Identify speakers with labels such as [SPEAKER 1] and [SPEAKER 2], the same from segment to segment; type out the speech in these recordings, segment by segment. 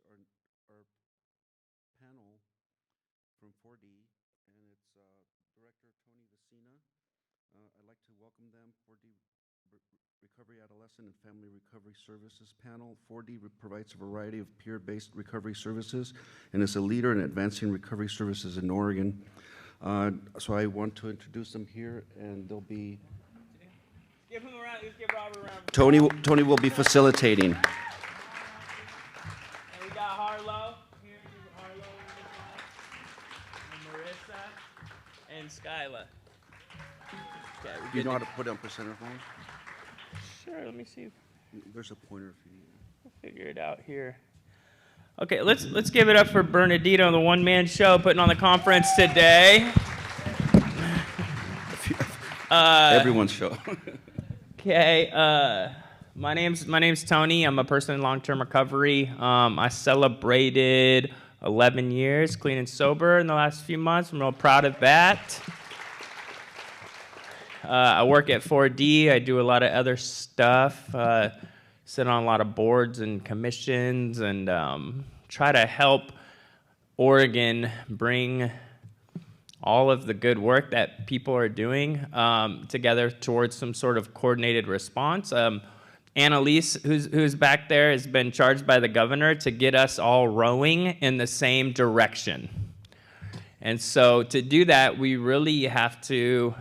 [SPEAKER 1] introduce our panel from 4D, and it's Director Tony Vezina. I'd like to welcome them, 4D Recovery Adolescent and Family Recovery Services panel. 4D provides a variety of peer-based recovery services and is a leader in advancing recovery services in Oregon. So I want to introduce them here, and they'll be...
[SPEAKER 2] Give him a round. Let's give Robert a round.
[SPEAKER 1] Tony will be facilitating.
[SPEAKER 2] And we got Harlo here. Harlo and Marisa and Skyla. Okay,
[SPEAKER 1] Do you know how to put it on percenter phone?
[SPEAKER 2] Sure. Let me see.
[SPEAKER 1] There's a pointer if you need.
[SPEAKER 2] We'll figure it out here. Okay, let's give it up for Bernardino, the one-man show, putting on the conference today.
[SPEAKER 1] Everyone's show.
[SPEAKER 2] Okay, my name's Tony. I'm a person in long-term recovery. I celebrated 11 years clean and sober in the last few months. I'm real proud of that. I work at 4D. I do a lot of other stuff. Sit on a lot of boards and commissions, and try to help Oregon bring all of the good work that people are doing together towards some sort of coordinated response. Annalise, who's back there, has been charged by the governor to get us all rowing in the same direction. And so to do that, we really have to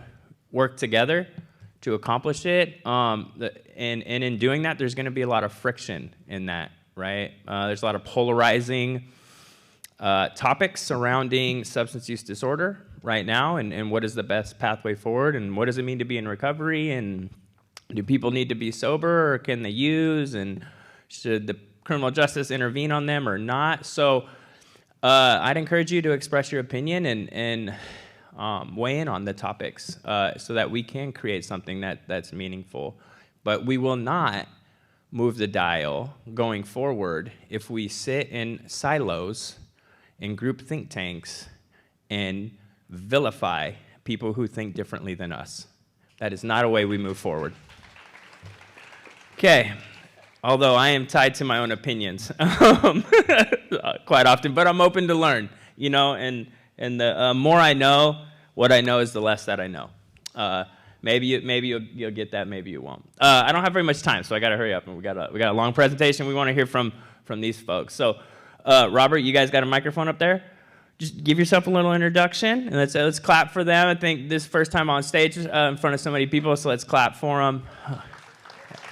[SPEAKER 2] work together to accomplish it. And in doing that, there's going to be a lot of friction in that, right? There's a lot of polarizing topics surrounding substance use disorder right now, and what is the best pathway forward, and what does it mean to be in recovery, and do people need to be sober, or can they use, and should the criminal justice intervene on them or not? So I'd encourage you to express your opinion and weigh in on the topics so that we can create something that's meaningful. But we will not move the dial going forward if we sit in silos in group think tanks and vilify people who think differently than us. That is not a way we move forward. Okay, although I am tied to my own opinions quite often, but I'm open to learn, you know, and the more I know, what I know is the less that I know. Maybe you'll get that, maybe you won't. I don't have very much time, so I gotta hurry up, and we got a long presentation. We want to hear from these folks. So, Robert, you guys got a microphone up there? Just give yourself a little introduction, and let's clap for them. I think this is the first time on stage in front of so many people, so let's clap for them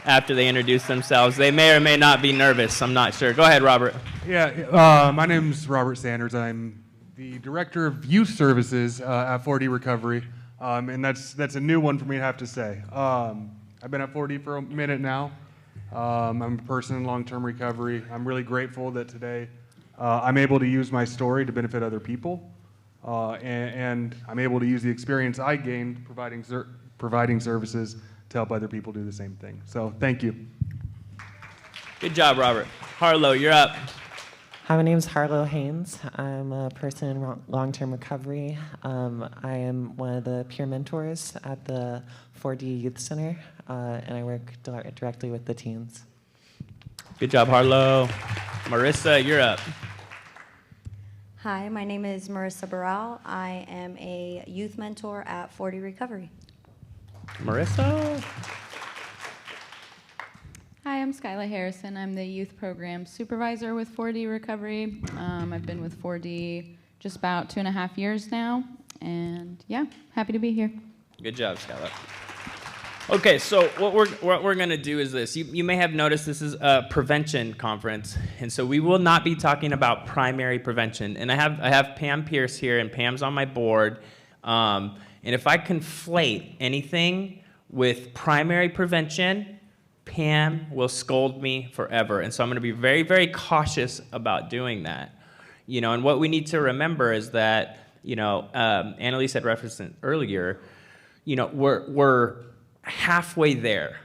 [SPEAKER 2] after they introduce themselves. They may or may not be nervous. I'm not sure. Go ahead, Robert.
[SPEAKER 3] Yeah, my name's Robert Sanders. I'm the Director of Youth Services at 4D Recovery, and that's a new one for me to have to say. I've been at 4D for a minute now. I'm a person in long-term recovery. I'm really grateful that today I'm able to use my story to benefit other people, and I'm able to use the experience I gained providing services to help other people do the same thing. So thank you.
[SPEAKER 2] Good job, Robert. Harlo, you're up.
[SPEAKER 4] Hi, my name is Harlo Haynes. I'm a person in long-term recovery. I am one of the peer mentors at the 4D Youth Center, and I work directly with the teens.
[SPEAKER 2] Good job, Harlo. Marisa, you're up.
[SPEAKER 5] Hi, my name is Marisa Barral. I am a youth mentor at 4D Recovery.
[SPEAKER 2] Marisa.
[SPEAKER 6] Hi, I'm Skyla Harrison. I'm the youth program supervisor with 4D Recovery. I've been with 4D just about 2.5 years now, and yeah, happy to be here.
[SPEAKER 2] Good job, Skyla. Okay, so what we're gonna do is this. You may have noticed this is a prevention conference, and so we will not be talking about primary prevention. And I have Pam Pierce here, and Pam's on my board. And if I conflate anything with primary prevention, Pam will scold me forever. And so I'm going to be very, very cautious about doing that. You know, and what we need to remember is that, you know, Annalise had referenced it earlier, you know, we're halfway there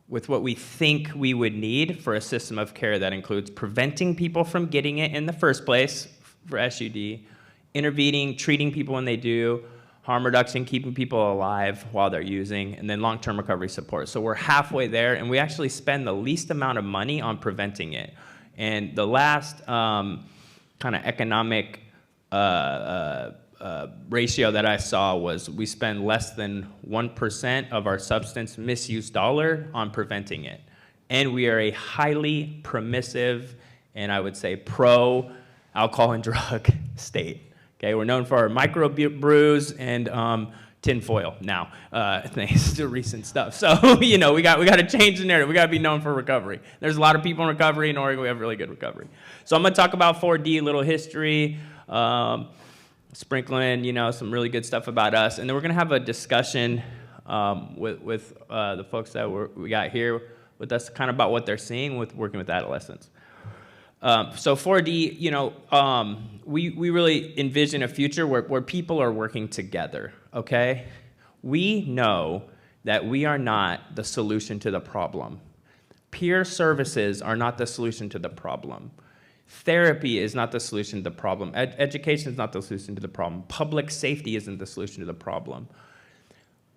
[SPEAKER 2] with what we think we would need for a system of care that includes preventing people from getting it in the first place for SUD, intervening, treating people when they do, harm reduction, keeping people alive while they're using, and then long-term recovery support. So we're halfway there, and we actually spend the least amount of money on preventing it. And the last kind of economic ratio that I saw was we spend less than 1% of our substance misuse dollar on preventing it. And we are a highly permissive and I would say pro-alcohol and drug state. Okay, we're known for our microbrews and tinfoil now, thanks to recent stuff. So, you know, we got to change the narrative. We got to be known for recovery. There's a lot of people in recovery. In Oregon, we have really good recovery. So I'm going to talk about 4D, a little history, sprinkling, you know, some really good stuff about us. And then we're going to have a discussion with the folks that we got here with us, kind of about what they're seeing with working with adolescents. So 4D, you know, we really envision a future where people are working together, okay? We know that we are not the solution to the problem. Peer services are not the solution to the problem. Therapy is not the solution to the problem. Education is not the solution to the problem. Public safety isn't the solution to the problem.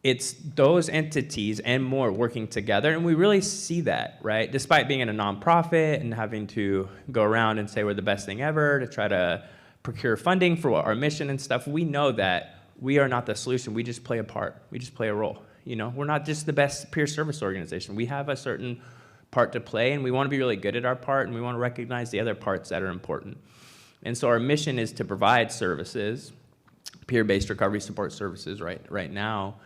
[SPEAKER 2] It's those entities and more working together, and we really see that, right? Despite being in a nonprofit and having to go around and say we're the best thing ever to try to procure funding for our mission and stuff, we know that we are not the solution. We just play a part. We just play a role. You know, we're not just the best peer service organization. We have a certain part to play, and we want to be really good at our part, and we want to recognize the other parts that are important. And so our mission is to provide services, peer-based recovery support services right now,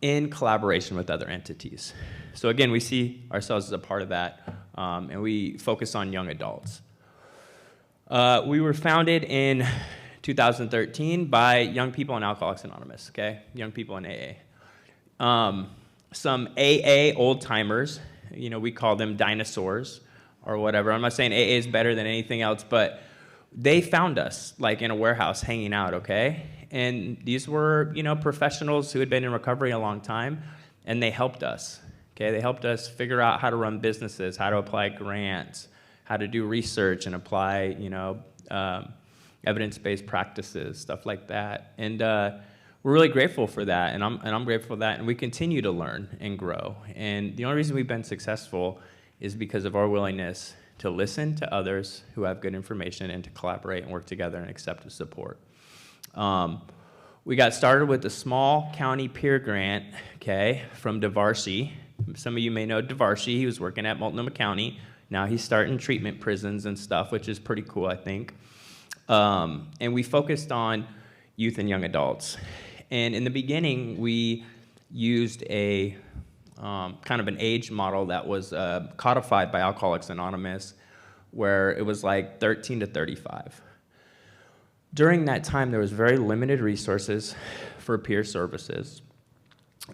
[SPEAKER 2] in collaboration with other entities. So again, we see ourselves as a part of that, and we focus on young adults. We were founded in 2013 by young people in Alcoholics Anonymous, okay? Young people in AA. Some AA old-timers, you know, we call them dinosaurs or whatever. I'm not saying AA is better than anything else, but they found us, like, in a warehouse hanging out, okay? And these were, you know, professionals who had been in recovery a long time, and they helped us, okay? They helped us figure out how to run businesses, how to apply grants, how to do research and apply, you know, evidence-based practices, stuff like that. And we're really grateful for that, and I'm grateful for that, and we continue to learn and grow. And the only reason we've been successful is because of our willingness to listen to others who have good information and to collaborate and work together and accept the support. We got started with a small county peer grant, okay, from DeVarcy. Some of you may know DeVarcy. He was working at Multnomah County. Now he's starting treatment prisons and stuff, which is pretty cool, I think. And we focused on youth and young adults. And in the beginning, we used a kind of an age model that was codified by Alcoholics Anonymous, where it was like 13 to 35. During that time, there was very limited resources for peer services.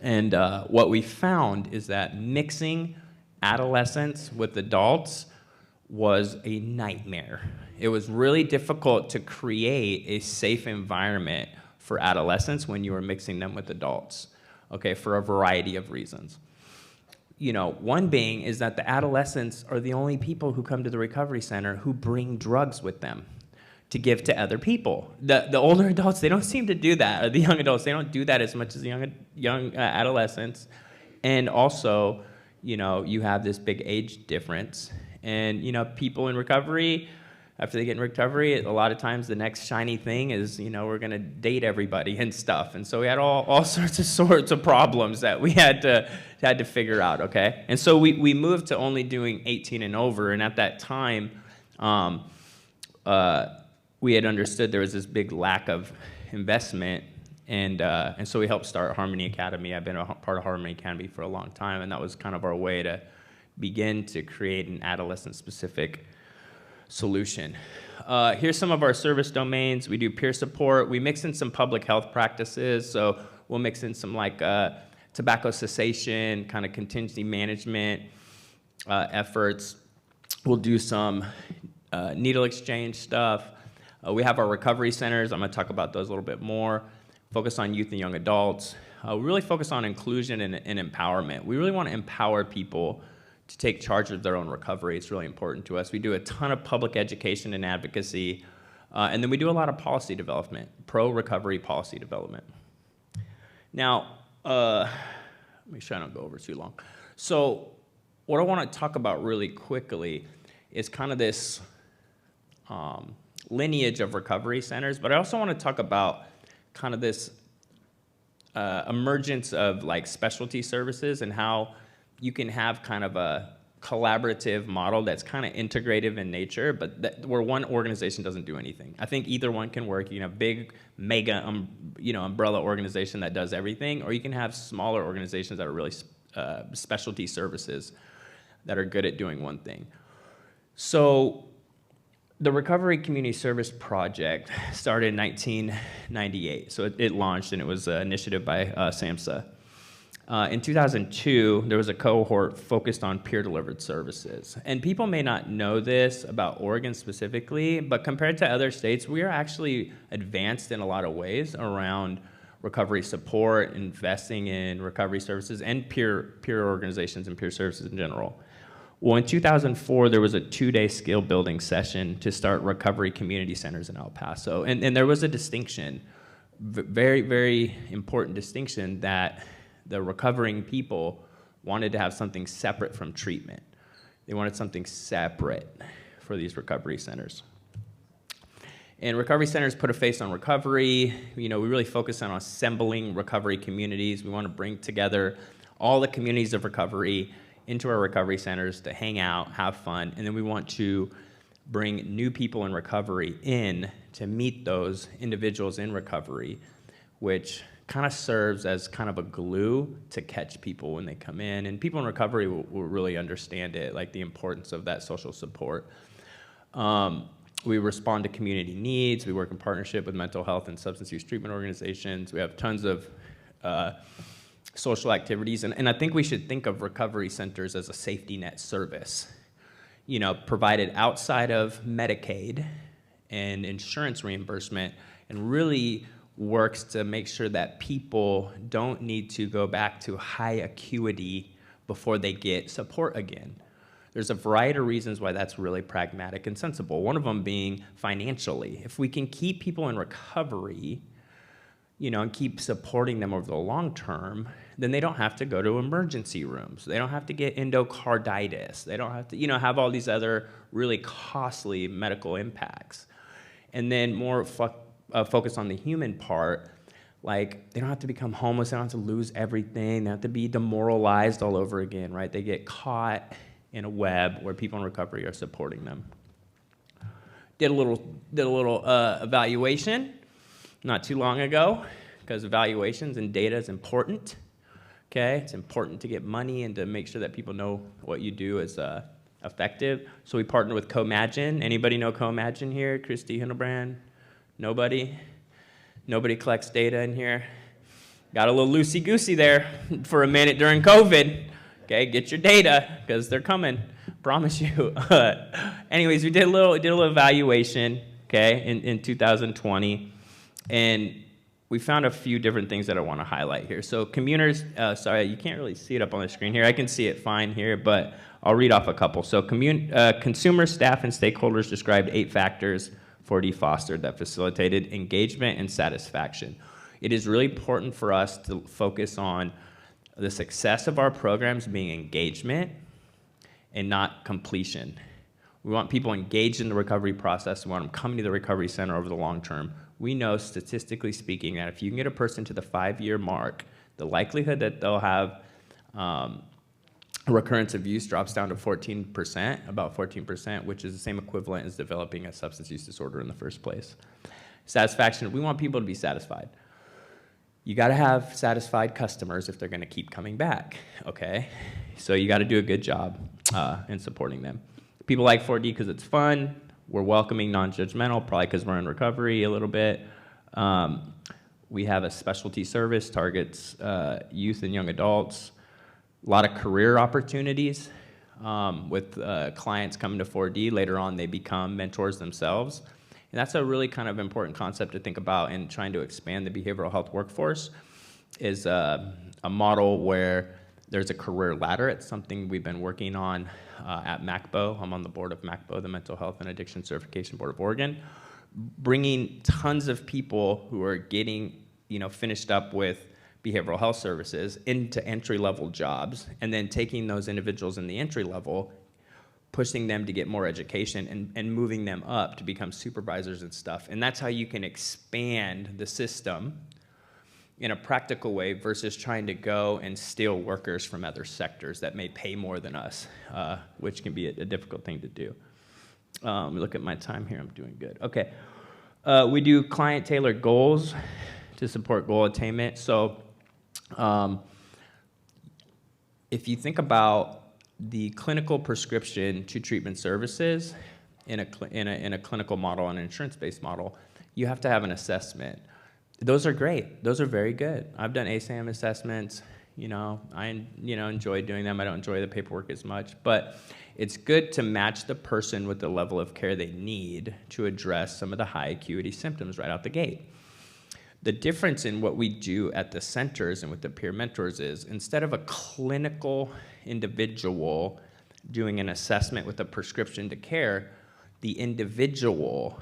[SPEAKER 2] And what we found is that mixing adolescents with adults was a nightmare. It was really difficult to create a safe environment for adolescents when you were mixing them with adults, okay, for a variety of reasons. You know, one being is that the adolescents are the only people who come to the recovery center who bring drugs with them to give to other people. The older adults, they don't seem to do that, or the young adults, they don't do that as much as the young adolescents. And also, you know, you have this big age difference. And, you know, people in recovery, after they get in recovery, a lot of times the next shiny thing is, you know, we're going to date everybody and stuff. And so we had all sorts of problems that we had to figure out, okay? And so we moved to only doing 18 and over. And at that time, we had understood there was this big lack of investment. And so we helped start Harmony Academy. I've been a part of Harmony Academy for a long time. And that was kind of our way to begin to create an adolescent-specific solution. Here's some of our service domains. We do peer support. We mix in some public health practices. So we'll mix in some like tobacco cessation, kind of contingency management efforts. We'll do some needle exchange stuff. We have our recovery centers. I'm going to talk about those a little bit more. Focus on youth and young adults. We really focus on inclusion and empowerment. We really want to empower people to take charge of their own recovery. It's really important to us. We do a ton of public education and advocacy, and then we do a lot of policy development, pro-recovery policy development. Now, make sure I don't go over too long. So what I want to talk about really quickly is kind of this lineage of recovery centers, but I also want to talk about kind of this emergence of like specialty services and how you can have kind of a collaborative model that's kind of integrative in nature, but where one organization doesn't do anything. I think either one can work. You can have big, mega, umbrella organization that does everything, or you can have smaller organizations that are really specialty services that are good at doing one thing. So the Recovery Community Service Project started in 1998. So it launched, and it was an initiative by SAMHSA. In 2002, there was a cohort focused on peer-delivered services. And people may not know this about Oregon specifically, but compared to other states, we are actually advanced in a lot of ways around recovery support, investing in recovery services, and peer organizations and peer services in general. Well, in 2004, there was a 2-day skill building session to start recovery community centers in El Paso. And there was a distinction, very, very important distinction, that the recovering people wanted to have something separate from treatment. They wanted something separate for these recovery centers. And recovery centers put a face on recovery. We really focus on assembling recovery communities. We want to bring together all the communities of recovery into our recovery centers to hang out, have fun, and then we want to bring new people in recovery in to meet those individuals in recovery, which kind of serves as kind of a glue to catch people when they come in. And people in recovery will really understand it, like the importance of that social support. We respond to community needs. We work in partnership with mental health and substance use treatment organizations. We have tons of social activities. And I think we should think of recovery centers as a safety net service, provided outside of Medicaid and insurance reimbursement, and really works to make sure that people don't need to go back to high acuity before they get support again. There's a variety of reasons why that's really pragmatic and sensible. One of them being financially. If we can keep people in recovery, and keep supporting them over the long term, then they don't have to go to emergency rooms. They don't have to get endocarditis. They don't have to, have all these other really costly medical impacts. And then more focus on the human part, like they don't have to become homeless, they don't have to lose everything, they don't have to be demoralized all over again, right? They get caught in a web where people in recovery are supporting them. Did a little evaluation not too long ago, because evaluations and data is important, okay? It's important to get money and to make sure that people know what you do is effective. So we partnered with CoMagine. Anybody know CoMagine here? Christy Hindelbrand? Nobody? Nobody collects data in here? Got a little loosey-goosey there for a minute during COVID. Okay, get your data, because they're coming, promise you. Anyways, we did a little evaluation, okay, in 2020, and we found a few different things that I want to highlight here. So commuters, sorry, you can't really see it up on the screen here. I can see it fine here, but I'll read off a couple. So consumers, staff, and stakeholders described 8 factors 4D fostered that facilitated engagement and satisfaction. It is really important for us to focus on the success of our programs being engagement and not completion. We want people engaged in the recovery process. We want them coming to the recovery center over the long term. We know, statistically speaking, that if you can get a person to the 5-year mark, the likelihood that they'll have recurrence of use drops down to 14%, about 14%, which is the same equivalent as developing a substance use disorder in the first place. Satisfaction, we want people to be satisfied. You gotta have satisfied customers if they're gonna keep coming back, okay? So you gotta do a good job in supporting them. People like 4D because it's fun. We're welcoming, non-judgmental, probably because we're in recovery a little bit. We have a specialty service, targets youth and young adults. A lot of career opportunities with clients coming to 4D. Later on, they become mentors themselves. And that's a really kind of important concept to think about in trying to expand the behavioral health workforce, is a model where there's a career ladder. It's something we've been working on at MACBO. I'm on the board of MACBO, the Mental Health and Addiction Certification Board of Oregon, bringing tons of people who are getting finished up with behavioral health services into entry-level jobs, and then taking those individuals in the entry level, pushing them to get more education and moving them up to become supervisors and stuff. And that's how you can expand the system in a practical way versus trying to go and steal workers from other sectors that may pay more than us, which can be a difficult thing to do. Look at my time here, I'm doing good. Okay, we do client-tailored goals to support goal attainment. So if you think about the clinical prescription to treatment services in a clinical model and an insurance-based model, you have to have an assessment. Those are great. Those are very good. I've done ASAM assessments. I enjoy doing them. I don't enjoy the paperwork as much, but it's good to match the person with the level of care they need to address some of the high acuity symptoms right out the gate. The difference in what we do at the centers and with the peer mentors is instead of a clinical individual doing an assessment with a prescription to care, the individual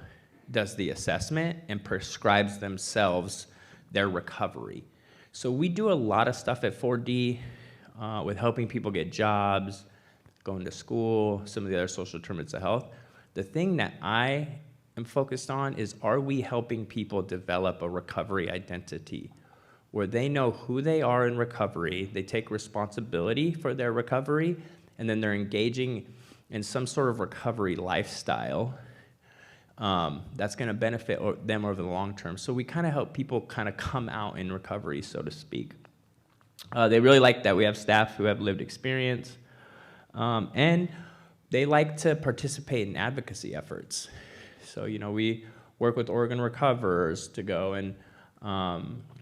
[SPEAKER 2] does the assessment and prescribes themselves their recovery. So we do a lot of stuff at 4D with helping people get jobs, going to school, some of the other social determinants of health. The thing that I am focused on is, are we helping people develop a recovery identity where they know who they are in recovery, they take responsibility for their recovery, and then they're engaging in some sort of recovery lifestyle that's going to benefit them over the long term. So we kind of help people kind of come out in recovery, so to speak. They really like that. We have staff who have lived experience, and they like to participate in advocacy efforts. So, we work with organ recoverers to go and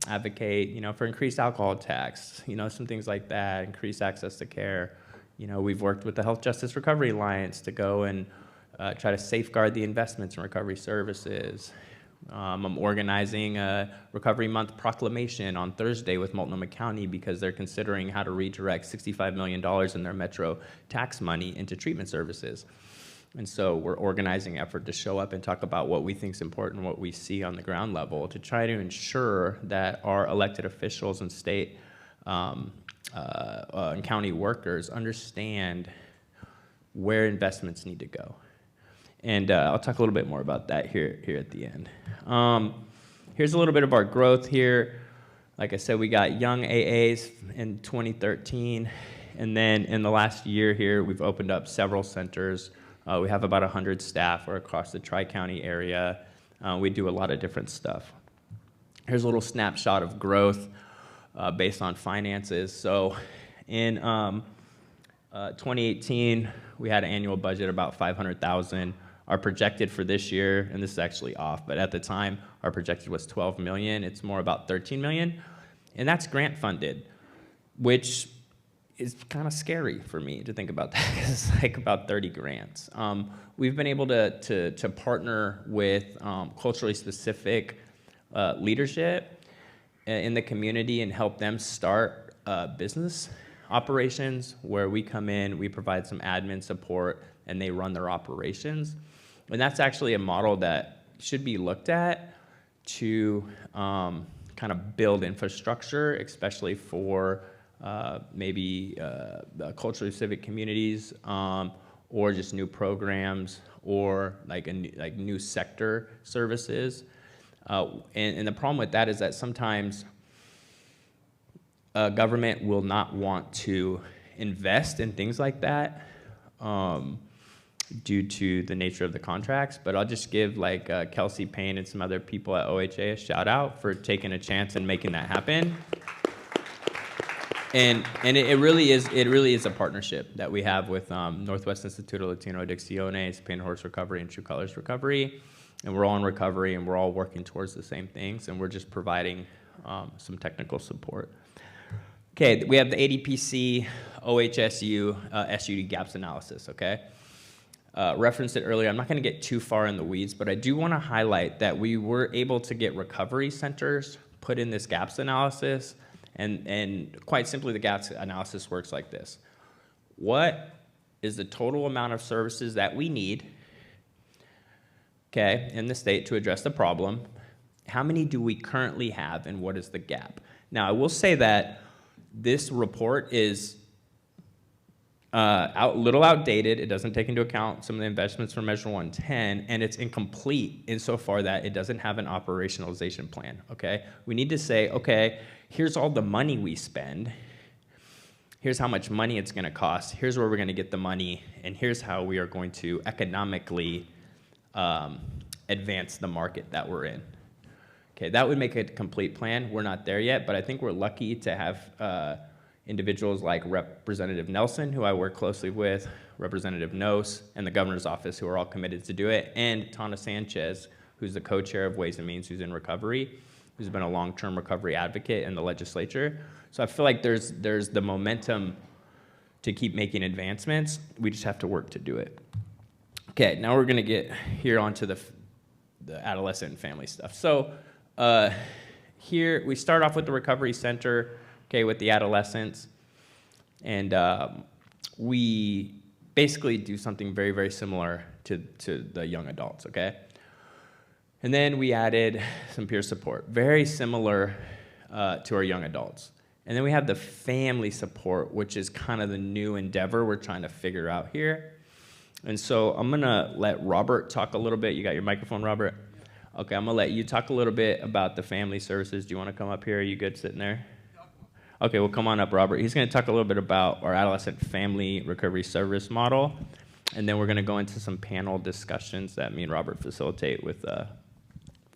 [SPEAKER 2] advocate, for increased alcohol tax, some things like that, increased access to care. We've worked with the Health Justice Recovery Alliance to go and try to safeguard the investments in recovery services. I'm organizing a Recovery Month proclamation on Thursday with Multnomah County because they're considering how to redirect $65 million in their metro tax money into treatment services. And so we're organizing an effort to show up and talk about what we think is important, what we see on the ground level, to try to ensure that our elected officials and state and county workers understand where investments need to go. And I'll talk a little bit more about that here at the end. Here's a little bit of our growth here. Like I said, we got young AAs in 2013. And then in the last year here, we've opened up several centers. We have about 100 staff. We're across the Tri-County area. We do a lot of different stuff. Here's a little snapshot of growth based on finances. So in 2018, we had an annual budget about $500,000. Our projected for this year, and this is actually off, but at the time, our projected was $12 million. It's more about $13 million, and that's grant funded, which is kind of scary for me to think about that because it's like about 30 grants. We've been able to partner with culturally specific leadership in the community and help them start business operations where we come in, we provide some admin support, and they run their operations. And that's actually a model that should be looked at to kind of build infrastructure, especially for maybe culturally specific communities or just new programs or like new sector services. And the problem with that is that sometimes government will not want to invest in things like that due to the nature of the contracts. But I'll just give like Kelsey Payne and some other people at OHA a shout out for taking a chance and making that happen. And it really is a partnership that we have with Northwest Institute of Latino Adicciones, Pain and Horse Recovery, and True Colors Recovery. And we're all in recovery, and we're all working towards the same things, and we're just providing some technical support. Okay, we have the ADPC, OHSU, SUD gaps analysis, okay? Referenced it earlier. I'm not going to get too far in the weeds, but I do want to highlight that we were able to get recovery centers put in this gaps analysis, and quite simply, the gaps analysis works like this. What is the total amount of services that we need, okay, in the state to address the problem? How many do we currently have, and what is the gap? Now, I will say that this report is little outdated. It doesn't take into account some of the investments from Measure 110, and it's incomplete insofar that it doesn't have an operationalization plan, okay? We need to say, okay, here's all the money we spend. Here's how much money it's going to cost. Here's where we're going to get the money, and here's how we are going to economically advance the market that we're in. Okay, that would make a complete plan. We're not there yet, but I think we're lucky to have individuals like Representative Nelson, who I work closely with, Representative Nose, and the governor's office, who are all committed to do it, and Tana Sanchez, who's the co-chair of Ways and Means, who's in recovery, who's been a long-term recovery advocate in the legislature. So I feel like there's the momentum to keep making advancements. We just have to work to do it. Okay, now we're gonna get here onto the adolescent and family stuff. So here we start off with the recovery center, okay, with the adolescents, and we basically do something very, very similar to the young adults, okay? And then we added some peer support, very similar to our young adults. And then we have the family support, which is kind of the new endeavor we're trying to figure out here. And so I'm gonna let Robert talk a little bit. You got your microphone, Robert? Okay, I'm gonna let you talk a little bit about the family services. Do you wanna come up here? Are you good sitting there? Okay, well, come on up, Robert. He's gonna talk a little bit about our adolescent family recovery service model, and then we're gonna go into some panel discussions that me and Robert facilitate with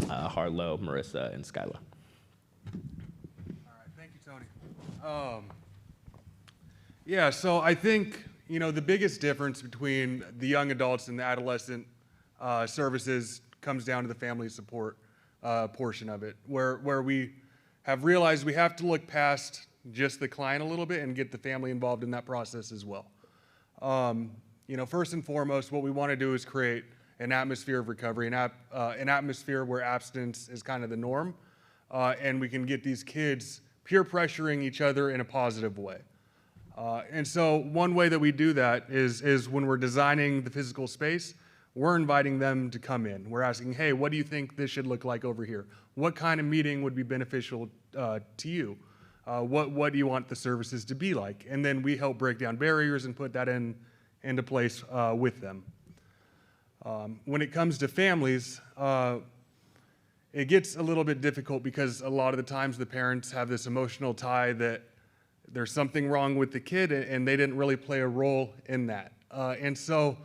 [SPEAKER 2] Harlo, Marisa, and Skyla.
[SPEAKER 3] All right, thank you, Tony. Yeah, so I think, the biggest difference between the young adults and the adolescent services comes down to the family support portion of it, where we have realized we have to look past just the client a little bit and get the family involved in that process as well. First and foremost, what we want to do is create an atmosphere of recovery, an atmosphere where abstinence is kind of the norm, and we can get these kids peer pressuring each other in a positive way. And so one way that we do that is when we're designing the physical space, we're inviting them to come in. We're asking, hey, what do you think this should look like over here? What kind of meeting would be beneficial to you? What do you want the services to be like? And then we help break down barriers and put that into place with them. When it comes to families, it gets a little bit difficult because a lot of the times the parents have this emotional tie that there's something wrong with the kid and they didn't really play a role in that. And so,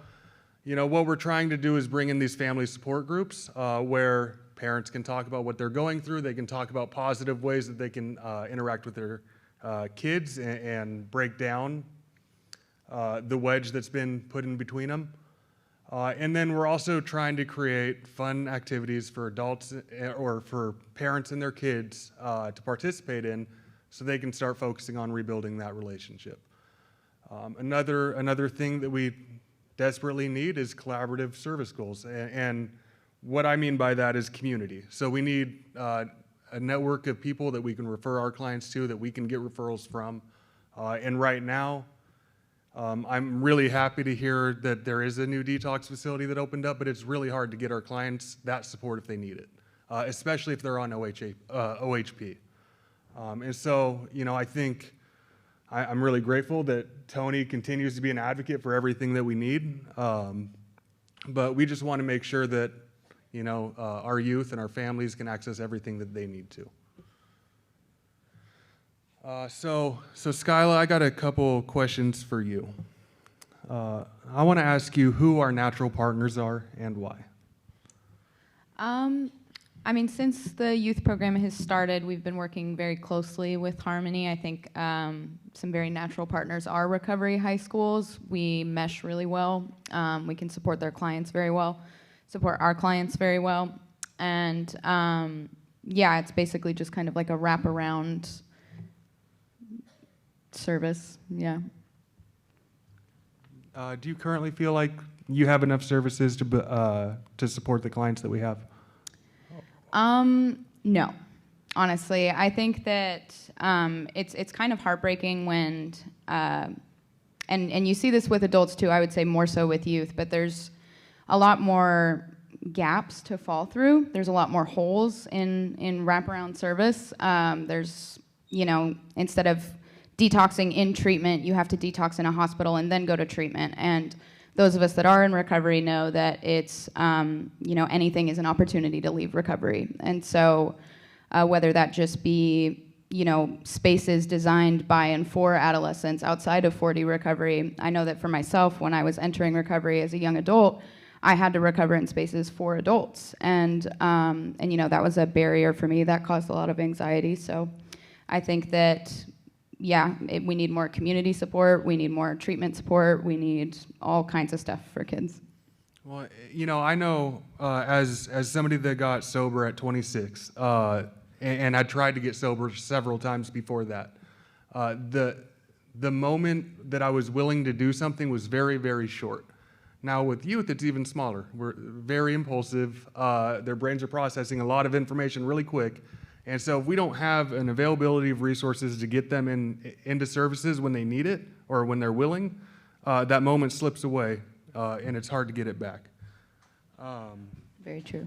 [SPEAKER 3] what we're trying to do is bring in these family support groups where parents can talk about what they're going through. They can talk about positive ways that they can interact with their kids and break down the wedge that's been put in between them. And then we're also trying to create fun activities for adults or for parents and their kids to participate in so they can start focusing on rebuilding that relationship. Another thing that we desperately need is collaborative service goals. And what I mean by that is community. So we need a network of people that we can refer our clients to, that we can get referrals from. And right now, I'm really happy to hear that there is a new detox facility that opened up, but it's really hard to get our clients that support if they need it, especially if they're on OHP. And so, I think I'm really grateful that Tony continues to be an advocate for everything that we need. But we just want to make sure that, our youth and our families can access everything that they need to. So Skyla, I got a couple questions for you. I want to ask you who our natural partners are and why.
[SPEAKER 6] Since the youth program has started, we've been working very closely with Harmony. I think some very natural partners are recovery high schools. We mesh really well. We can support their clients very well, support our clients very well. And it's basically just kind of like a wraparound service, yeah.
[SPEAKER 3] Do you currently feel like you have enough services to support the clients that we have?
[SPEAKER 6] No, honestly. I think that it's kind of heartbreaking when, and you see this with adults too, I would say more so with youth, but there's a lot more gaps to fall through. There's a lot more holes in wraparound service. There's, instead of detoxing in treatment, you have to detox in a hospital and then go to treatment. And those of us that are in recovery know that it's, anything is an opportunity to leave recovery. And so whether that just be, spaces designed by and for adolescents outside of 4D recovery, I know that for myself, when I was entering recovery as a young adult, I had to recover in spaces for adults. And that was a barrier for me that caused a lot of anxiety. So I think that, we need more community support, we need more treatment support, we need all kinds of stuff for kids.
[SPEAKER 3] Well, I know as somebody that got sober at 26, and I tried to get sober several times before that, the moment that I was willing to do something was very, very short. Now with youth, it's even smaller. We're very impulsive. Their brains are processing a lot of information really quick. And so if we don't have an availability of resources to get them into services when they need it or when they're willing, that moment slips away and it's hard to get it back.
[SPEAKER 6] Very true.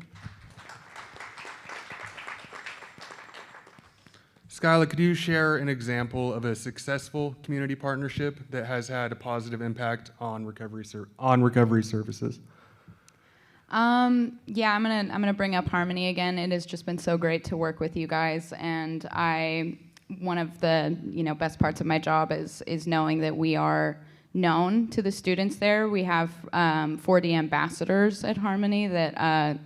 [SPEAKER 3] Skyla, could you share an example of a successful community partnership that has had a positive impact on recovery services? I'm
[SPEAKER 6] gonna bring up Harmony again. It has just been so great to work with you guys, and one of the best parts of my job is knowing that we are known to the students there. We have 4D ambassadors at Harmony that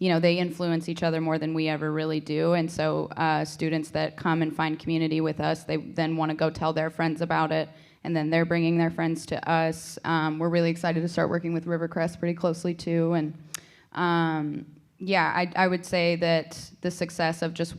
[SPEAKER 6] they influence each other more than we ever really do, and so students that come and find community with us, they then want to go tell their friends about it, and then they're bringing their friends to us. We're really excited to start working with Rivercrest pretty closely too, and I would say that the success of just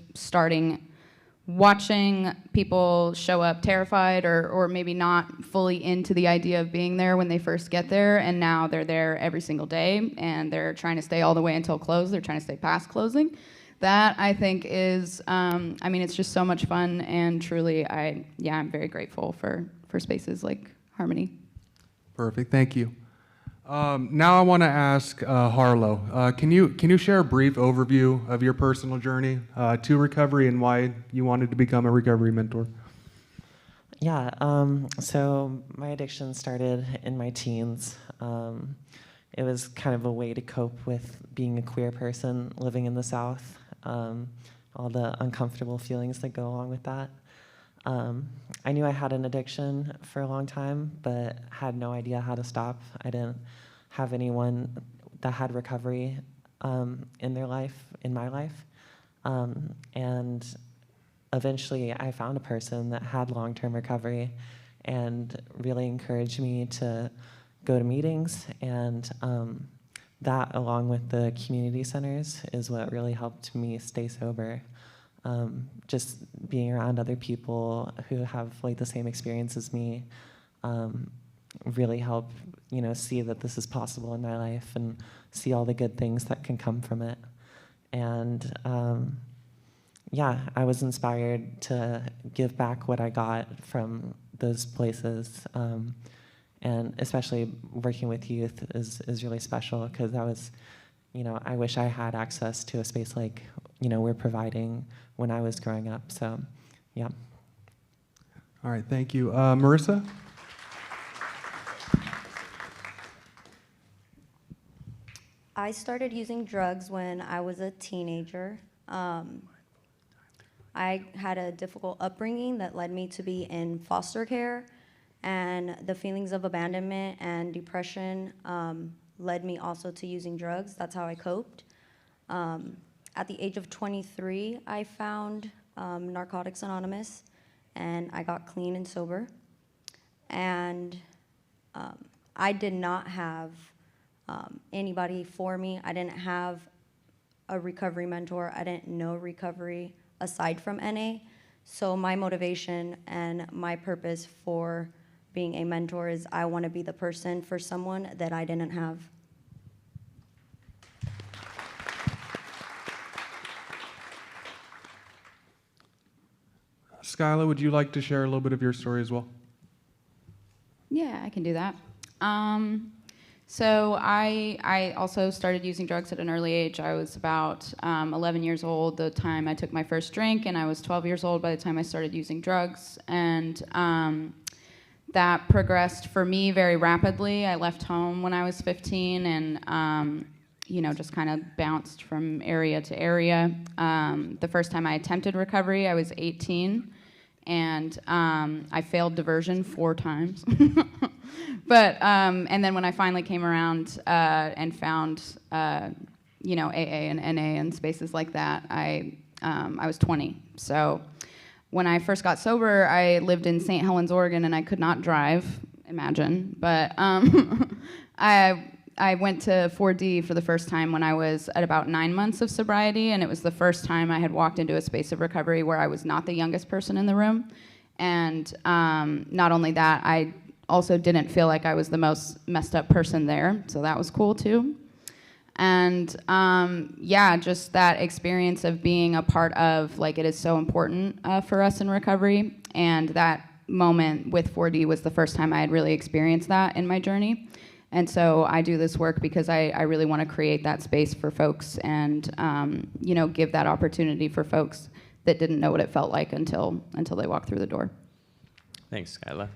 [SPEAKER 6] watching people show up terrified or maybe not fully into the idea of being there when they first get there, and now they're there every single day, and they're trying to stay all the way until close. They're trying to stay past closing. That, I think, is, it's just so much fun, and truly, I'm very grateful for spaces like Harmony.
[SPEAKER 3] Perfect, thank you. Now I want to ask Harlo, can you share a brief overview of your personal journey to recovery and why you wanted to become a recovery mentor?
[SPEAKER 4] Yeah, so my addiction started in my teens. It was kind of a way to cope with being a queer person living in the South, all the uncomfortable feelings that go along with that. I knew I had an addiction for a long time, but had no idea how to stop. I didn't have anyone that had recovery in their life, in my life. And eventually I found a person that had long-term recovery and really encouraged me to go to meetings, and that, along with the community centers, is what really helped me stay sober. Just being around other people who have like the same experience as me really help, see that this is possible in my life and see all the good things that can come from it. And I was inspired to give back what I got from those places. And especially working with youth is really special, because I wish I had access to a space like, we're providing when I was growing up. So, yeah.
[SPEAKER 3] All right, thank you. Marisa?
[SPEAKER 5] I started using drugs when I was a teenager. I had a difficult upbringing that led me to be in foster care, and the feelings of abandonment and depression led me also to using drugs. That's how I coped. At the age of 23, I found Narcotics Anonymous, and I got clean and sober. And I did not have anybody for me. I didn't have a recovery mentor. I didn't know recovery aside from NA. So my motivation and my purpose for being a mentor is I want to be the person for someone that I didn't have.
[SPEAKER 3] Skyla, would you like to share a little bit of your story as well?
[SPEAKER 6] Yeah, I can do that. So I also started using drugs at an early age. I was about 11 years old the time I took my first drink, and I was 12 years old by the time I started using drugs. And that progressed for me very rapidly. I left home when I was 15 and, just kind of bounced from area to area. The first time I attempted recovery, I was 18, and I failed diversion 4 times. But and then when I finally came around and found AA and NA and spaces like that, I was 20. So when I first got sober, I lived in St. Helens, Oregon, and I could not drive. Imagine, but I went to 4D for the first time when I was at about 9 months of sobriety, and it was the first time I had walked into a space of recovery where I was not the youngest person in the room. And not only that, I also didn't feel like I was the most messed up person there, so that was cool too. And just that experience of being a part of, like, it is so important for us in recovery, and that moment with 4D was the first time I had really experienced that in my journey. And so I do this work because I really want to create that space for folks and give that opportunity for folks that didn't know what it felt like until they walked through the door.
[SPEAKER 2] Thanks, Skyla.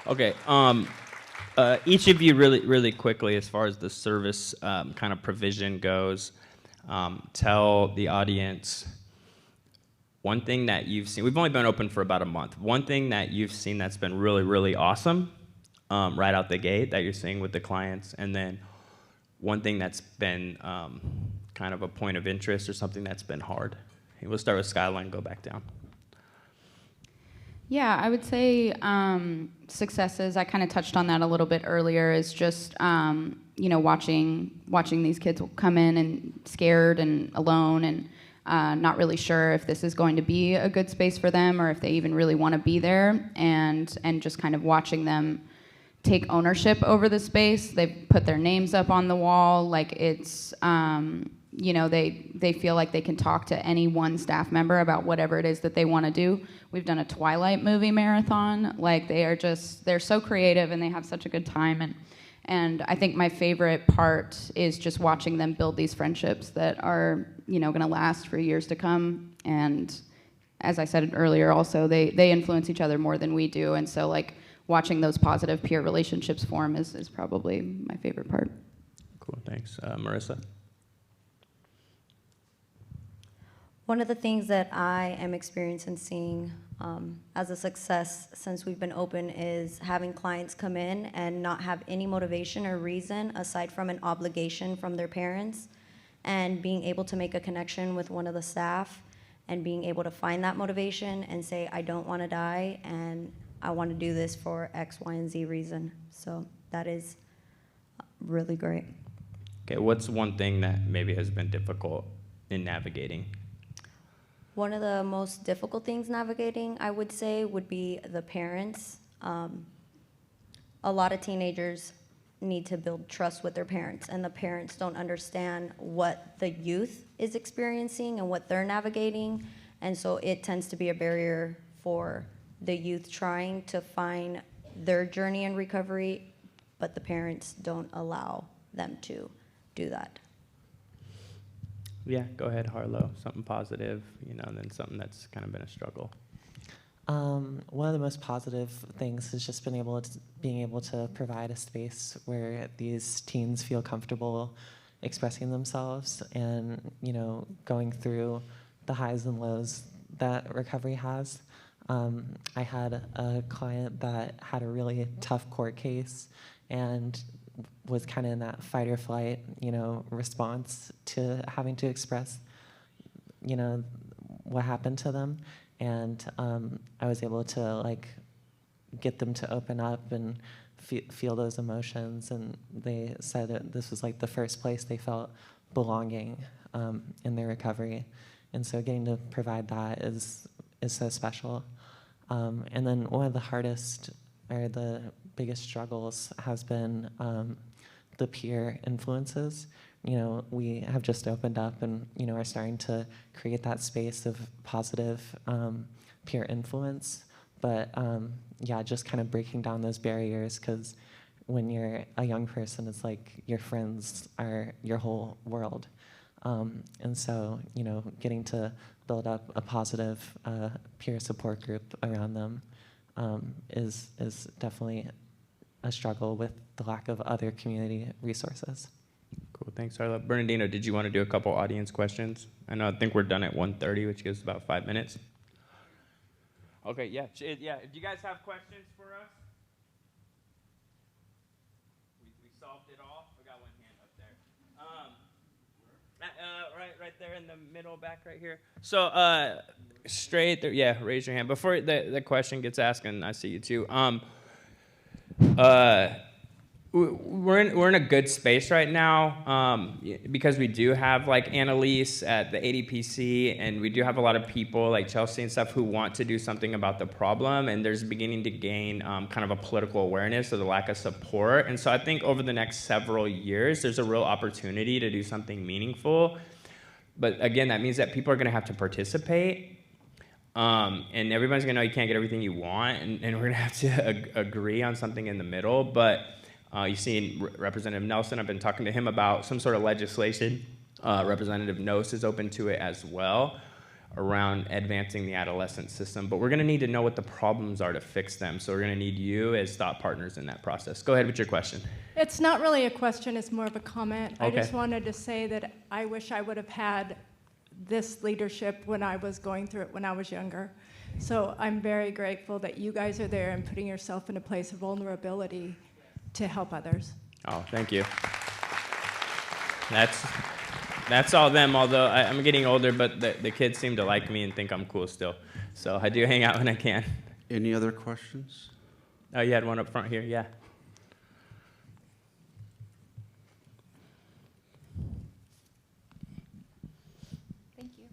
[SPEAKER 2] Okay, each of you really quickly, as far as the service kind of provision goes, tell the audience one thing that you've seen. We've only been open for about a month. One thing that you've seen that's been really awesome right out the gate that you're seeing with the clients, and then one thing that's been kind of a point of interest or something that's been hard. We'll start with Skyla and go back down.
[SPEAKER 6] Yeah, I would say successes, I kind of touched on that a little bit earlier, is just, watching these kids come in and scared and alone and not really sure if this is going to be a good space for them or if they even really want to be there, and just kind of watching them take ownership over the space. They've put their names up on the wall, like it's, they feel like they can talk to any one staff member about whatever it is that they want to do. We've done a Twilight movie marathon. Like, they're so creative and they have such a good time. And I think my favorite part is just watching them build these friendships that are, going to last for years to come. And as I said earlier, also, they influence each other more than we do. And so, like, watching those positive peer relationships form is probably my favorite part.
[SPEAKER 2] Cool, thanks. Marisa?
[SPEAKER 5] One of the things that I am experiencing seeing as a success since we've been open is having clients come in and not have any motivation or reason aside from an obligation from their parents, and being able to make a connection with one of the staff and being able to find that motivation and say, I don't want to die and I want to do this for X, Y, and Z reason. So that is really great.
[SPEAKER 2] Okay, what's one thing that maybe has been difficult in navigating?
[SPEAKER 5] One of the most difficult things navigating, I would say, would be the parents. A lot of teenagers need to build trust with their parents, and the parents don't understand what the youth is experiencing and what they're navigating, and so it tends to be a barrier for the youth trying to find their journey in recovery, but the parents don't allow them to do that.
[SPEAKER 2] Yeah, go ahead, Harlo. Something positive, and then something that's kind of been a struggle.
[SPEAKER 4] One of the most positive things is just being able to provide a space where these teens feel comfortable expressing themselves and, going through the highs and lows that recovery has. I had a client that had a really tough court case and was kind of in that fight or flight, response to having to express, what happened to them. And I was able to, get them to open up and feel those emotions. And they said that this was, the first place they felt belonging in their recovery. And so getting to provide that is so special. And then one of the hardest or the biggest struggles has been the peer influences. We have just opened up and, are starting to create that space of positive peer influence. But, just kind of breaking down those barriers, because when you're a young person, it's like your friends are your whole world. And so, getting to build up a positive peer support group around them is definitely a struggle with the lack of other community resources.
[SPEAKER 2] Cool, thanks, Harlo. Bernardino, did you want to do a couple audience questions? I think we're done at 1:30, which gives about 5 minutes. Okay, yeah. Do you guys have questions for us? We solved it all. We got one hand up there. Right there in the middle, back right here. So, straight there. Yeah, raise your hand before the question gets asked, and I see you too. We're in a good space right now because we do have like Annalise at the ADPC, and we do have a lot of people like Chelsea and stuff who want to do something about the problem, and there's beginning to gain kind of a political awareness of the lack of support. And so I think over the next several years, there's a real opportunity to do something meaningful. But again, that means that people are going to have to participate. And everybody's going to know you can't get everything you want, and we're going to have to agree on something in the middle. But you've seen Representative Nelson. I've been talking to him about some sort of legislation. Representative Nose is open to it as well around advancing the adolescent system. But we're going to need to know what the problems are to fix them. So we're going to need you as thought partners in that process. Go ahead with your question.
[SPEAKER 7] It's not really a question, it's more of a comment.
[SPEAKER 2] Okay.
[SPEAKER 7] I just wanted to say that I wish I would have had this leadership when I was going through it when I was younger. So I'm very grateful that you guys are there and putting yourself in a place of vulnerability to help others.
[SPEAKER 2] Oh, thank you. That's all them, although I'm getting older, but the kids seem to like me and think I'm cool still. So I do hang out when I can.
[SPEAKER 1] Any other questions?
[SPEAKER 2] Oh, you had one up front here, yeah.
[SPEAKER 8] Thank you.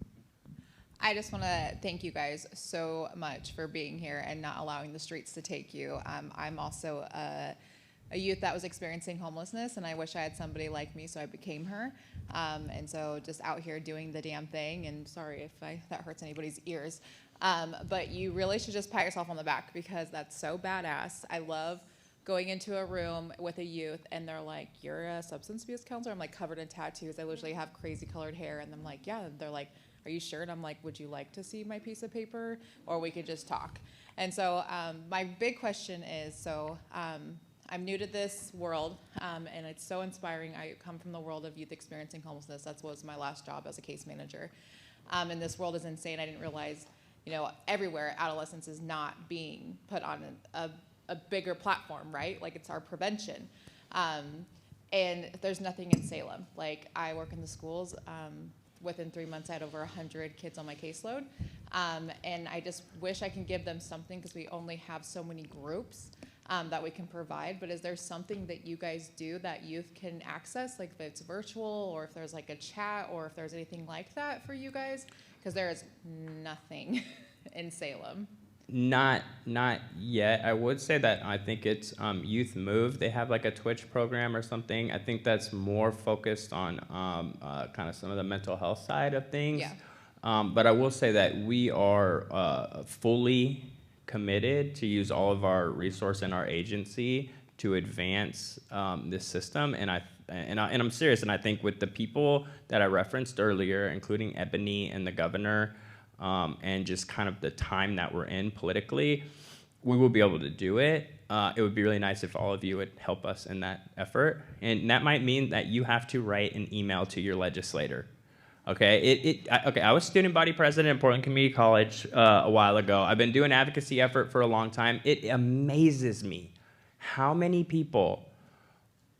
[SPEAKER 8] I just want to thank you guys so much for being here and not allowing the streets to take you. I'm also a youth that was experiencing homelessness, and I wish I had somebody like me, so I became her. And so just out here doing the damn thing, and sorry if that hurts anybody's ears. But you really should just pat yourself on the back, because that's so badass. I love going into a room with a youth, and they're like, "You're a substance abuse counselor?" I'm like covered in tattoos. I literally have crazy colored hair, and I'm like, "Yeah." And they're like, "Are you sure?" And I'm like, "Would you like to see my piece of paper, or we could just talk?" And so my big question is, I'm new to this world, and it's so inspiring. I come from the world of youth experiencing homelessness. That was my last job as a case manager. And this world is insane. I didn't realize, everywhere adolescence is not being put on a bigger platform, right? Like, it's our prevention. And there's nothing in Salem. Like, I work in the schools. Within 3 months, I had over 100 kids on my caseload. And I just wish I can give them something, because we only have so many groups that we can provide. But is there something that you guys do that youth can access, like if it's virtual, or if there's like a chat, or if there's anything like that for you guys? Because there is nothing in Salem.
[SPEAKER 2] Not yet. I would say that I think it's Youth Move. They have like a Twitch program or something. I think that's more focused on kind of some of the mental health side of things.
[SPEAKER 8] Yeah.
[SPEAKER 2] But I will say that we are fully committed to use all of our resource in our agency to advance this system. And I'm serious. And I think with the people that I referenced earlier, including Ebony and the governor, and just kind of the time that we're in politically, we will be able to do it. It would be really nice if all of you would help us in that effort. And that might mean that you have to write an email to your legislator. Okay, I was student body president at Portland Community College a while ago. I've been doing advocacy effort for a long time. It amazes me how many people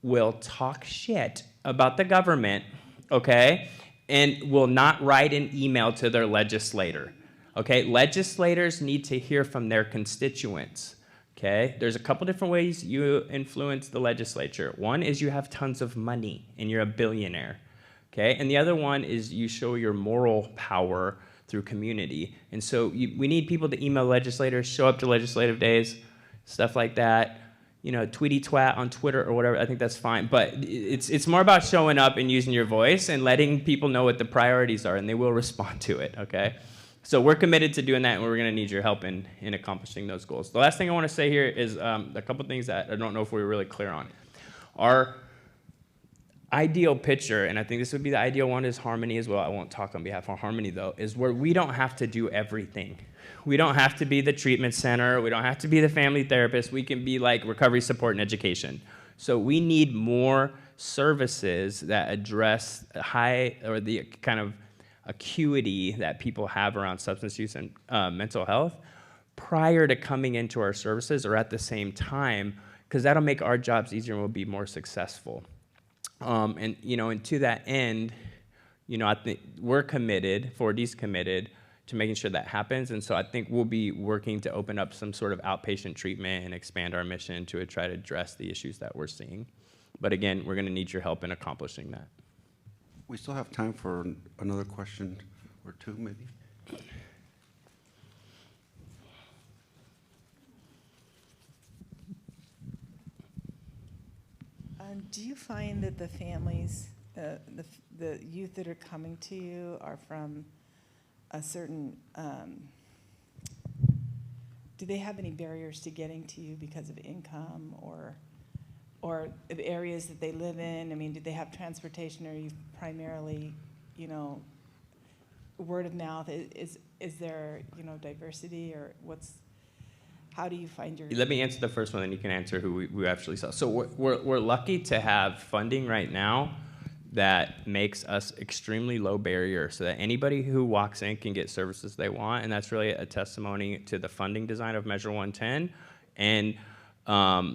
[SPEAKER 2] will talk shit about the government, okay, and will not write an email to their legislator. Okay, legislators need to hear from their constituents. Okay, there's a couple different ways you influence the legislature. One is you have tons of money and you're a billionaire. Okay, and the other one is you show your moral power through community. And so we need people to email legislators, show up to legislative days, stuff like that. Tweety twat on Twitter or whatever. I think that's fine. But it's more about showing up and using your voice and letting people know what the priorities are, and they will respond to it. Okay. So we're committed to doing that, and we're going to need your help in accomplishing those goals. The last thing I want to say here is a couple things that I don't know if we were really clear on. Our ideal picture, and I think this would be the ideal one, is Harmony as well. I won't talk on behalf of Harmony, though, is where we don't have to do everything. We don't have to be the treatment center. We don't have to be the family therapist. We can be like recovery support and education. So we need more services that address the kind of acuity that people have around substance use and mental health prior to coming into our services or at the same time, because that'll make our jobs easier and we'll be more successful. And to that end, I think we're committed, 4D's committed to making sure that happens. And so I think we'll be working to open up some sort of outpatient treatment and expand our mission to try to address the issues that we're seeing. But again, we're going to need your help in accomplishing that.
[SPEAKER 1] We still have time for another question or two, maybe.
[SPEAKER 9] Do you find that the families, the youth that are coming to you are from a certain, do they have any barriers to getting to you because of income or the areas that they live in? I mean, do they have transportation, or are you primarily, word of mouth? Is there, diversity, or how do you find your...
[SPEAKER 2] Let me answer the first one, and you can answer who we actually saw. So we're lucky to have funding right now that makes us extremely low barrier so that anybody who walks in can get services they want, and that's really a testimony to the funding design of Measure 110, and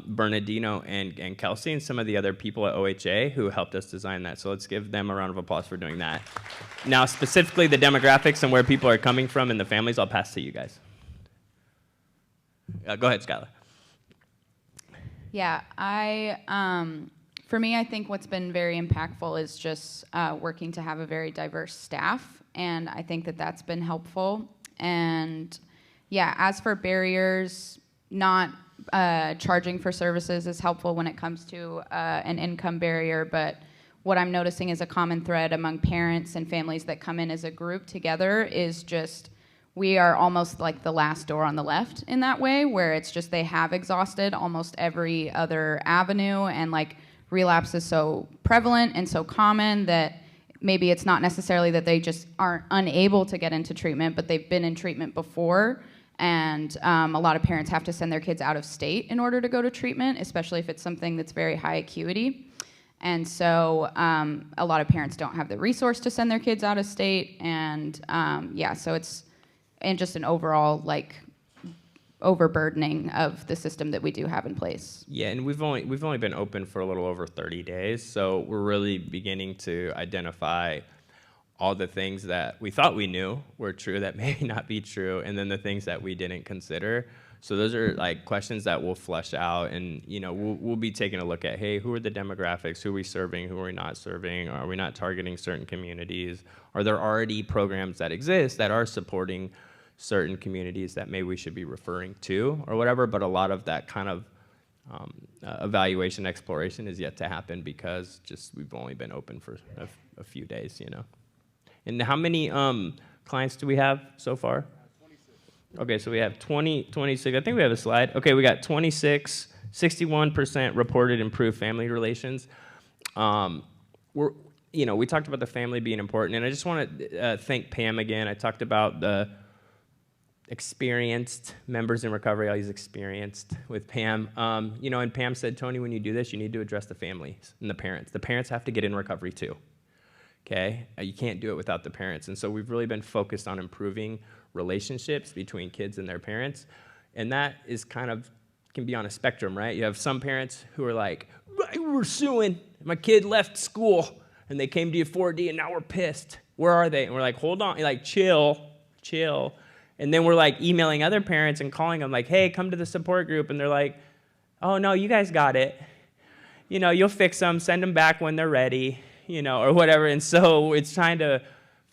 [SPEAKER 2] Bernardino and Kelsey and some of the other people at OHA who helped us design that. So let's give them a round of applause for doing that. Now, specifically the demographics and where people are coming from and the families, I'll pass to you guys. Go ahead, Skyla.
[SPEAKER 6] Yeah, for me, I think what's been very impactful is just working to have a very diverse staff, and I think that that's been helpful. And yeah, as for barriers, not charging for services is helpful when it comes to an income barrier, but what I'm noticing is a common thread among parents and families that come in as a group together is just we are almost like the last door on the left in that way, where it's just they have exhausted almost every other avenue, and like relapse is so prevalent and so common that maybe it's not necessarily that they just aren't unable to get into treatment, but they've been in treatment before. And a lot of parents have to send their kids out of state in order to go to treatment, especially if it's something that's very high acuity. And so a lot of parents don't have the resource to send their kids out of state. And so it's just an overall like overburdening of the system that we do have in place.
[SPEAKER 2] Yeah, and we've only been open for a little over 30 days, so we're really beginning to identify all the things that we thought we knew were true that may not be true, and then the things that we didn't consider. So those are like questions that we'll flesh out, and we'll be taking a look at, hey, who are the demographics? Who are we serving? Who are we not serving? Are we not targeting certain communities? Are there already programs that exist that are supporting certain communities that maybe we should be referring to or whatever? But a lot of that kind of evaluation exploration is yet to happen because just we've only been open for a few days, And how many clients do we have so far? 26. Okay, so we have 26. I think we have a slide. Okay, we got 26, 61% reported improved family relations. We talked about the family being important, and I just want to thank Pam again. I talked about the experienced members in recovery. I'll use experienced with Pam. And Pam said, Tony, when you do this, you need to address the families and the parents. The parents have to get in recovery too. Okay? You can't do it without the parents. And so we've really been focused on improving relationships between kids and their parents. And that is can be on a spectrum, right? You have some parents who are like, we're suing. My kid left school and they came to you 4D and now we're pissed. Where are they? And we're like, hold on, like chill. And then we're like emailing other parents and calling them like, hey, come to the support group. And they're like, oh no, you guys got it. You'll fix them, send them back when they're ready. Or whatever. And so it's trying to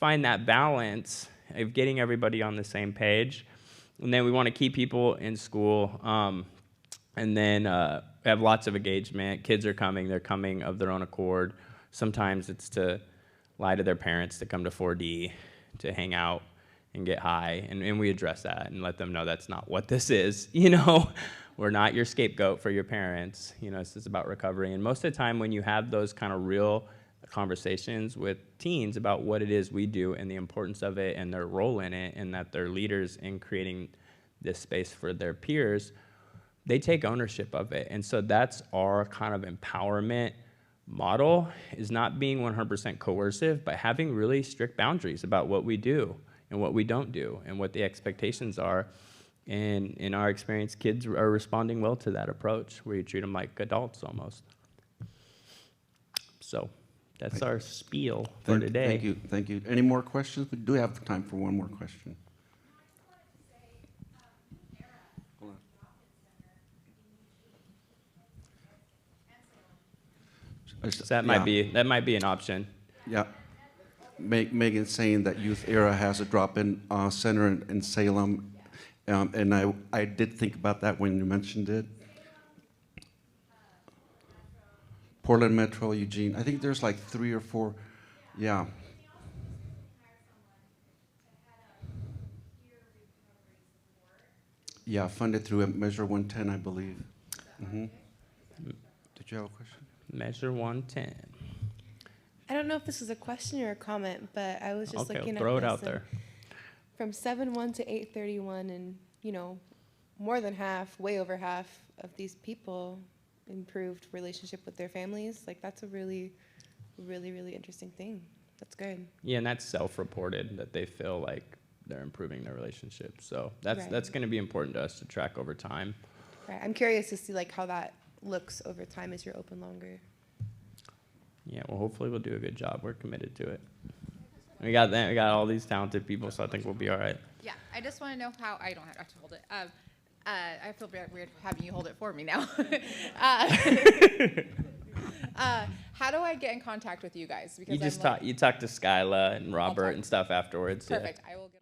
[SPEAKER 2] find that balance of getting everybody on the same page. And then we want to keep people in school. And then we have lots of engagement. Kids are coming. They're coming of their own accord. Sometimes it's to lie to their parents to come to 4D, to hang out. and get high, and we address that and let them know that's not what this is. You know, we're not your scapegoat for your parents. You know, this is about recovery. And most of the time when you have those kind of real conversations with teens about what it is we do and the importance of it and their role in it, and that they're leaders in creating this space for their peers, they take ownership of it. And so that's our kind of empowerment model, is not being 100% coercive, but having really strict boundaries about what we do and what we don't do and what the expectations are. And in our experience, kids are responding well to that approach, where you treat them like adults almost. So that's our spiel for today.
[SPEAKER 1] Thank you, thank you. Any more questions? We do have time for one more question. Hold on.
[SPEAKER 2] So that might be an option.
[SPEAKER 1] Yeah. Megan's saying that Youth Era has a drop-in center in Salem, and I did think about that when you mentioned it. Portland Metro, Eugene. I think there's like 3 or 4. Yeah. Yeah, funded through Measure 110, I believe. Mm-hmm. Did you have a question?
[SPEAKER 2] Measure 110.
[SPEAKER 10] I don't know if this is a question or a comment, but I was just looking at
[SPEAKER 2] throw it
[SPEAKER 10] this,
[SPEAKER 2] out there.
[SPEAKER 10] From 7-1 to 8-31, and you know, more than half, way over half of these people improved relationship with their families. Like, that's a really, really, really interesting thing. That's good.
[SPEAKER 2] Yeah, and that's self-reported, that they feel like they're improving their relationship. So that's
[SPEAKER 10] Right.
[SPEAKER 2] that's going to be important to us to track over time.
[SPEAKER 10] Right. I'm curious to see like how that looks over time as you're open longer.
[SPEAKER 2] Yeah, well, hopefully we'll do a good job. We're committed to it. We got all these talented people, so I think we'll be all right.
[SPEAKER 8] Yeah, I just want to know how, I don't have to hold it. I feel weird having you hold it for me now. How do I get in contact with you guys? Because
[SPEAKER 2] You talk to Skyla and Robert
[SPEAKER 8] talk.
[SPEAKER 2] and stuff afterwards.
[SPEAKER 8] Perfect. I will get